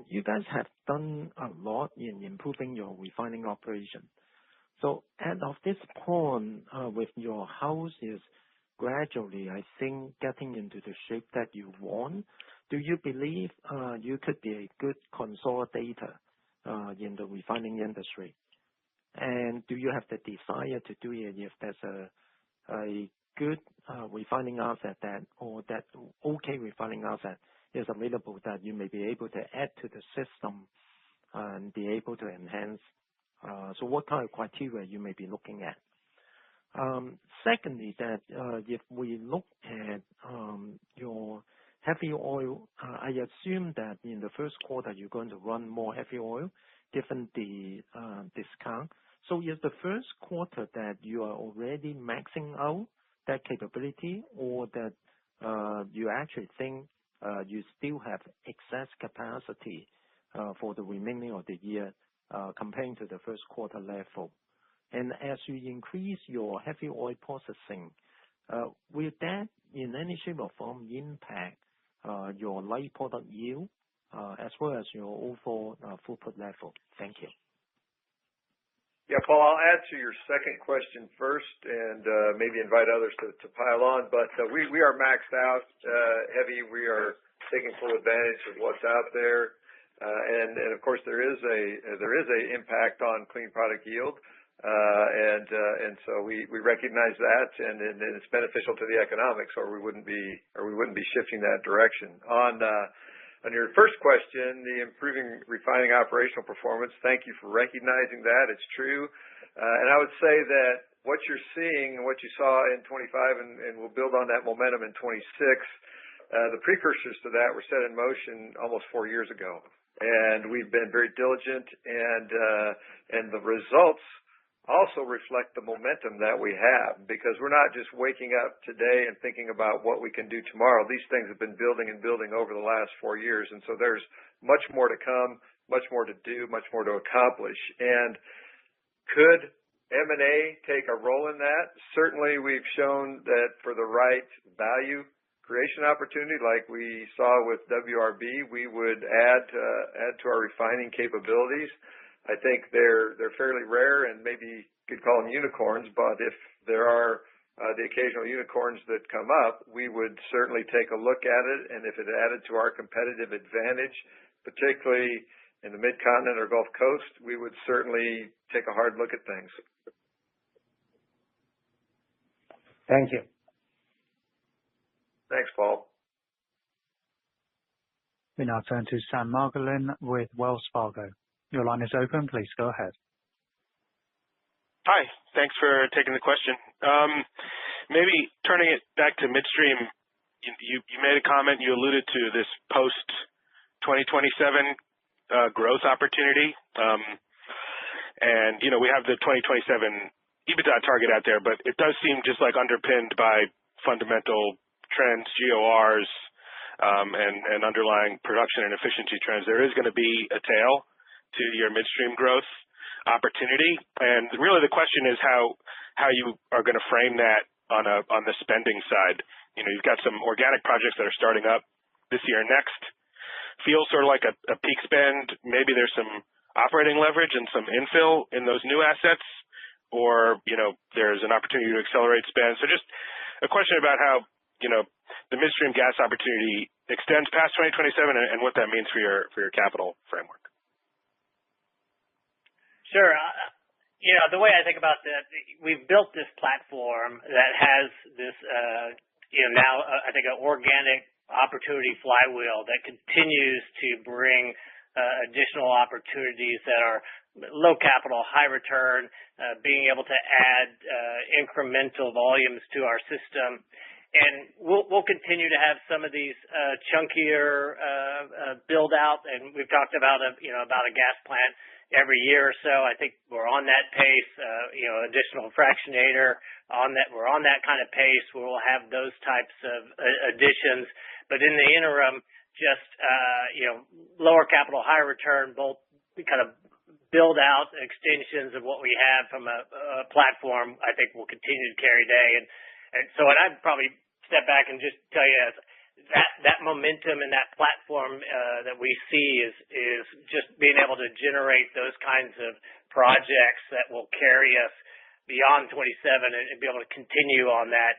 You guys have done a lot in improving your refining operation. So as of this point, with your house is gradually, I think, getting into the shape that you want, do you believe you could be a good consolidator in the refining industry? And do you have the desire to do it if there's a good refining asset or that okay refining asset is available that you may be able to add to the system and be able to enhance? So what kind of criteria you may be looking at? Secondly, that if we look at your heavy oil, I assume that in the first quarter you're going to run more heavy oil given the discount. So is the first quarter that you are already maxing out that capability, or that you actually think you still have excess capacity for the remaining of the year comparing to the first quarter level? And as you increase your heavy oil processing, will that in any shape or form impact your light product yield as well as your overall throughput level? Thank you. Yeah, Paul, I'll answer your second question first and maybe invite others to pile on. But we are maxed out heavy. We are taking full advantage of what's out there. And of course, there is a impact on clean product yield. And so we recognize that, and it's beneficial to the economics, or we wouldn't be shifting that direction. On your first question, the improving refining operational performance, thank you for recognizing that. It's true. And I would say that what you're seeing and what you saw in 25, and we'll build on that momentum in 26, the precursors to that were set in motion almost 4 years ago. And we've been very diligent, and the results also reflect the momentum that we have, because we're not just waking up today and thinking about what we can do tomorrow. These things have been building and building over the last 4 years. And so there's much more to come, much more to do, much more to accomplish. And could M&A take a role in that? Certainly, we've shown that for the right value creation opportunity, like we saw with WRB, we would add to our refining capabilities. I think they're fairly rare, and maybe you could call them unicorns, but if there are the occasional unicorns that come up, we would certainly take a look at it, and if it added to our competitive advantage, particularly in the Mid-Continent or Gulf Coast, we would certainly take a hard look at things. Thank you. Thanks, Paul. We now turn to Sam Margolin with Wells Fargo. Your line is open. Please go ahead. Hi. Thanks for taking the question. Maybe turning it back to midstream, you made a comment, you alluded to this post-2027 growth opportunity. And, we have the 2027 EBITDA target out there, but it does seem just like underpinned by fundamental trends, GORs, and underlying production and efficiency trends. There is going to be a tail to your midstream growth opportunity. And really the question is how you are going to frame that on the spending side. You've got some organic projects that are starting up this year and next. Feels sort of like a peak spend. Maybe there's some operating leverage and some infill in those new assets, or, there's an opportunity to accelerate spend. So just a question about how, the midstream gas opportunity extends past 2027 and what that means for your capital framework. Sure. The way I think about that, we've built this platform that has this, now I think an organic opportunity flywheel that continues to bring additional opportunities that are low capital, high return, being able to add incremental volumes to our system. And we'll continue to have some of these chunkier build out, and we've talked about a gas plant every year or so. I think we're on that pace. Additional fractionator on that. We're on that kind of pace where we'll have those types of additions. But in the interim, just lower capital, high return, both kind of build out extensions of what we have from a platform. I think will continue to carry day, and so I'd probably step back and just tell you that momentum and that platform that we see is just being able to generate those kinds of projects that will carry us beyond 27 and be able to continue on that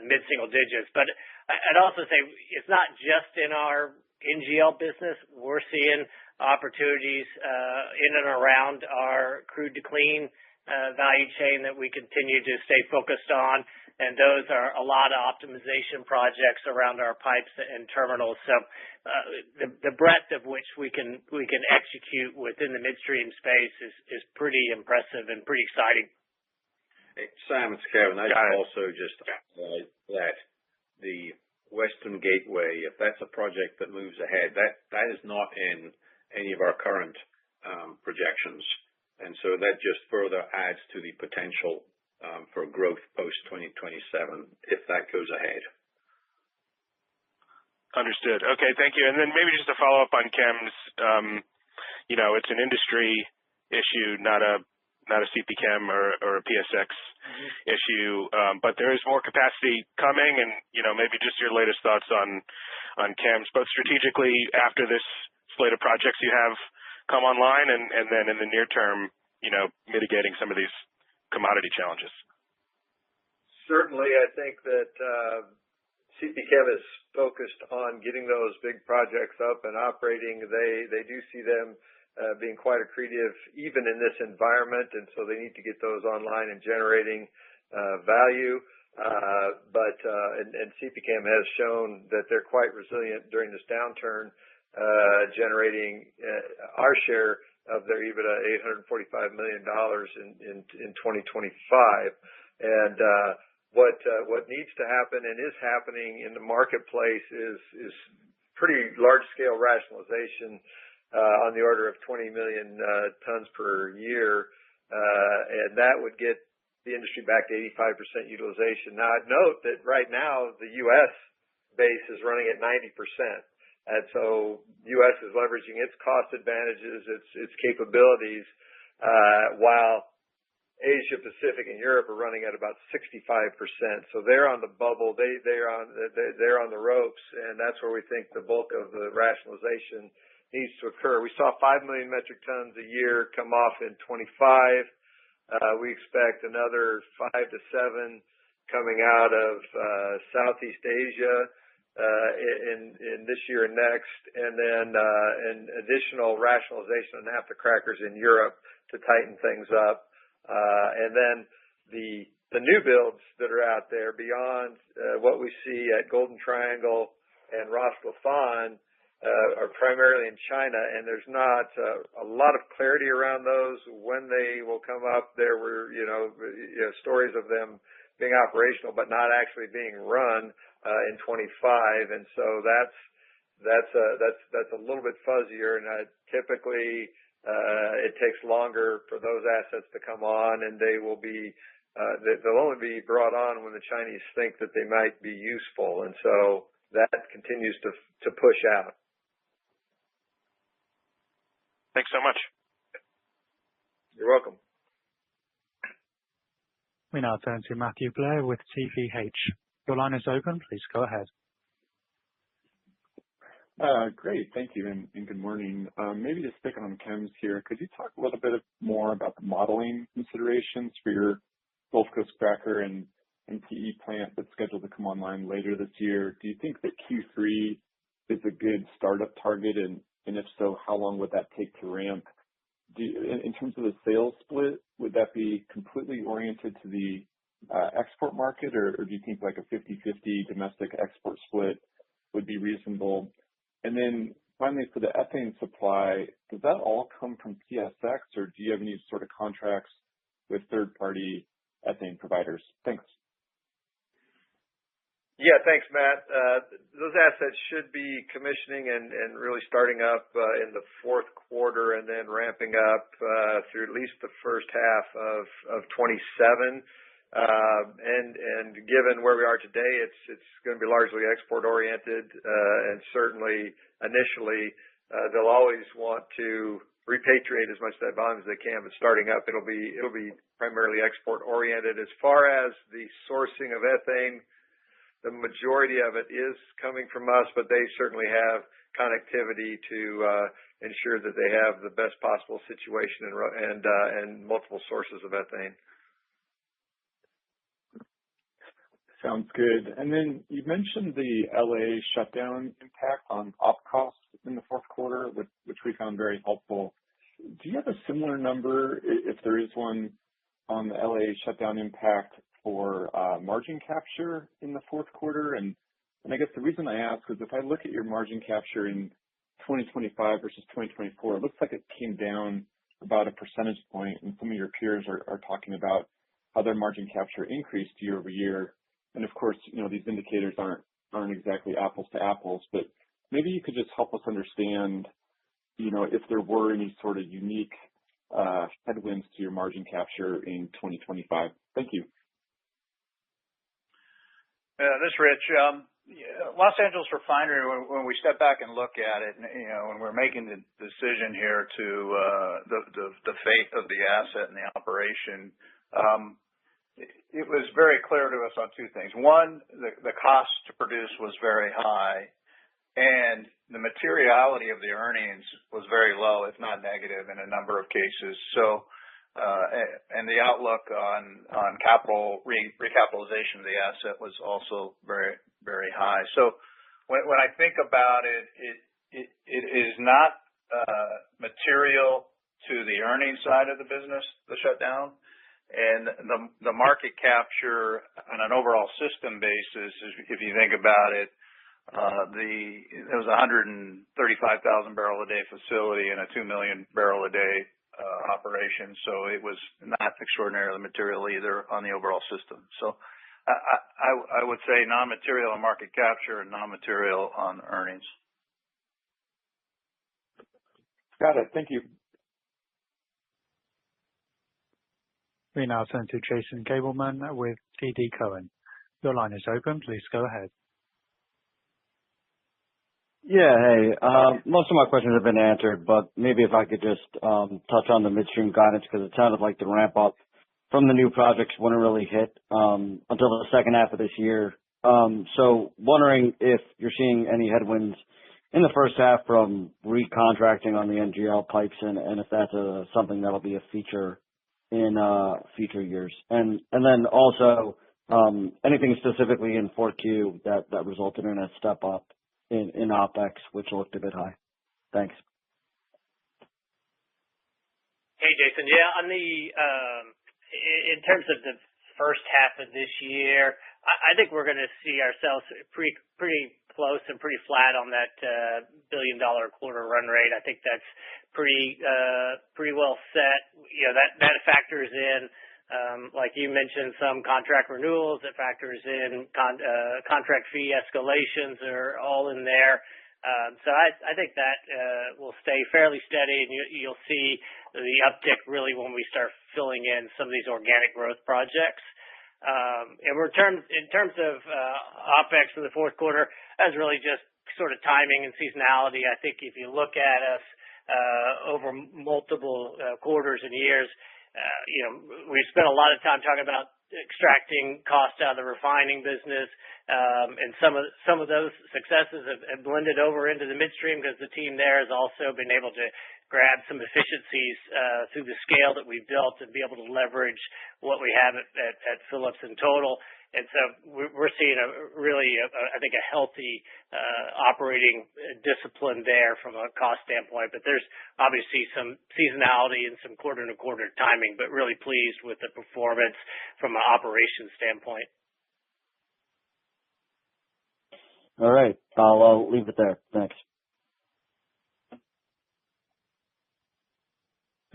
mid-single digits. But I'd also say it's not just in our NGL business. We're seeing opportunities in and around our crude to clean value chain that we continue to stay focused on, and those are a lot of optimization projects around our pipes and terminals. So the breadth of which we can execute within the midstream space is pretty impressive and pretty exciting. Hey, Sam, it's Kevin. I'd also just add that the Western Gateway, if that's a project that moves ahead, that is not in any of our current projections. And so that just further adds to the potential for growth post-2027 if that goes ahead. Understood. Okay, thank you. And then maybe just a follow-up on chems. It's an industry issue, not a CPChem or a PSX issue, but there is more capacity coming, and maybe just your latest thoughts on chems, both strategically after this slate of projects you have come online, and then in the near term, mitigating some of these commodity challenges. Certainly, I think that CPChem is focused on getting those big projects up and operating. They do see them being quite accretive even in this environment, and so they need to get those online and generating value. But CPChem has shown that they're quite resilient during this downturn, generating our share of their EBITDA, $845 million in 2025. And what needs to happen and is happening in the marketplace is pretty large scale rationalization on the order of 20 million tons per year, and that would get the industry back to 85% utilization. Now, I'd note that right now the U.S. base is running at 90%. And so U.S. is leveraging its cost advantages, its capabilities, while Asia Pacific and Europe are running at about 65%. So they're on the bubble, they're on the ropes, and that's where we think the bulk of the rationalization needs to occur. We saw 5 million metric tons a year come off in 25. We expect another 5 to 7 coming out of Southeast Asia in this year and next, and then an additional rationalization of naphtha crackers in Europe to tighten things up. And then the new builds that are out there beyond what we see at Golden Triangle and Ras Laffan are primarily in China, and there's not a lot of clarity around those when they will come up. There were stories of them being operational but not actually being run in 25, and so that's a little bit fuzzier, and typically it takes longer for those assets to come on, and they'll only be brought on when the Chinese think that they might be useful, and so that continues to push out. Thanks so much. You're welcome. We now turn to Matthew Blair with TPH. Your line is open. Please go ahead. Great. Thank you, and good morning. Maybe just sticking on chems here, could you talk a little bit more about the modeling considerations for your Gulf Coast cracker and PE plant that's scheduled to come online later this year? Do you think that Q3 is a good startup target, and if so, how long would that take to ramp? In terms of the sales split, would that be completely oriented to the export market, or do you think like a 50-50 domestic export split would be reasonable? And then finally, for the ethane supply, does that all come from PSX, or do you have any sort of contracts with third-party ethane providers? Thanks. Yeah, thanks, Matt. Those assets should be commissioning and really starting up in the fourth quarter and then ramping up through at least the first half of 27. And given where we are today, it's going to be largely export oriented, and certainly initially they'll always want to repatriate as much of that volume as they can. But starting up, it'll be primarily export oriented. As far as the sourcing of ethane, the majority of it is coming from us, but they certainly have connectivity to ensure that they have the best possible situation and multiple sources of ethane. Sounds good. And then you mentioned the LA shutdown impact on op costs in the fourth quarter, which we found very helpful. Do you have a similar number, if there is one, on the LA shutdown impact for margin capture in the fourth quarter? And I guess the reason I ask is if I look at your margin capture in 2025 versus 2024, it looks like it came down about a percentage point, and some of your peers are talking about how their margin capture increased year over year. And of course, these indicators aren't exactly apples to apples, but maybe you could just help us understand, if there were any sort of unique headwinds to your margin capture in 2025. Thank you. This is Rich. Los Angeles Refinery, when we step back and look at it, when we're making the decision here to the fate of the asset and the operation, it was very clear to us on two things. One, the cost to produce was very high, and the materiality of the earnings was very low, if not negative, in a number of cases. So, and the outlook on capital recapitalization of the asset was also very, very high. So, when I think about it, it is not material to the earnings side of the business, the shutdown. And the market capture on an overall system basis, if you think about it, it was a 135,000 barrel a day facility and a 2 million barrel a day operation. So it was not extraordinarily material either on the overall system. So I would say non-material on market capture and non-material on earnings. Got it. Thank you. We now turn to Jason Gabelman with TD Cowen. Your line is open. Please go ahead. Yeah, hey. Most of my questions have been answered, but maybe if I could just touch on the midstream guidance, because it sounded like the ramp up from the new projects wouldn't really hit until the second half of this year. So wondering if you're seeing any headwinds in the first half from recontracting on the NGL pipes, and if that's something that'll be a feature in future years. And then also anything specifically in 4Q that resulted in a step up in OpEx, which looked a bit high. Thanks. Hey, Jason. Yeah, on the in terms of the first half of this year, I think we're going to see ourselves pretty close and pretty flat on that $1 billion quarter run rate. I think that's pretty well set. That factors in, like you mentioned, some contract renewals. It factors in contract fee escalations are all in there. So I think that will stay fairly steady, and you'll see the uptick really when we start filling in some of these organic growth projects. And in terms of OpEx for the fourth quarter, that's really just sort of timing and seasonality. I think if you look at us over multiple quarters and years, we've spent a lot of time talking about extracting cost out of the refining business, and some of those successes have blended over into the midstream because the team there has also been able to grab some efficiencies through the scale that we've built and be able to leverage what we have at Phillips in total. And so we're seeing I think a healthy operating discipline there from a cost standpoint. But there's obviously some seasonality and some quarter-to-quarter timing, but really pleased with the performance from an operations standpoint. All right. I'll leave it there. Thanks.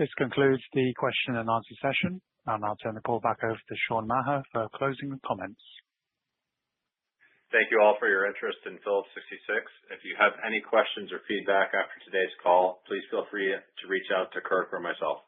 This concludes the question and answer session. I'll now turn the call back over to Sean Maher for closing comments. Thank you all for your interest in Phillips 66. If you have any questions or feedback after today's call, please feel free to reach out to Kirk or myself.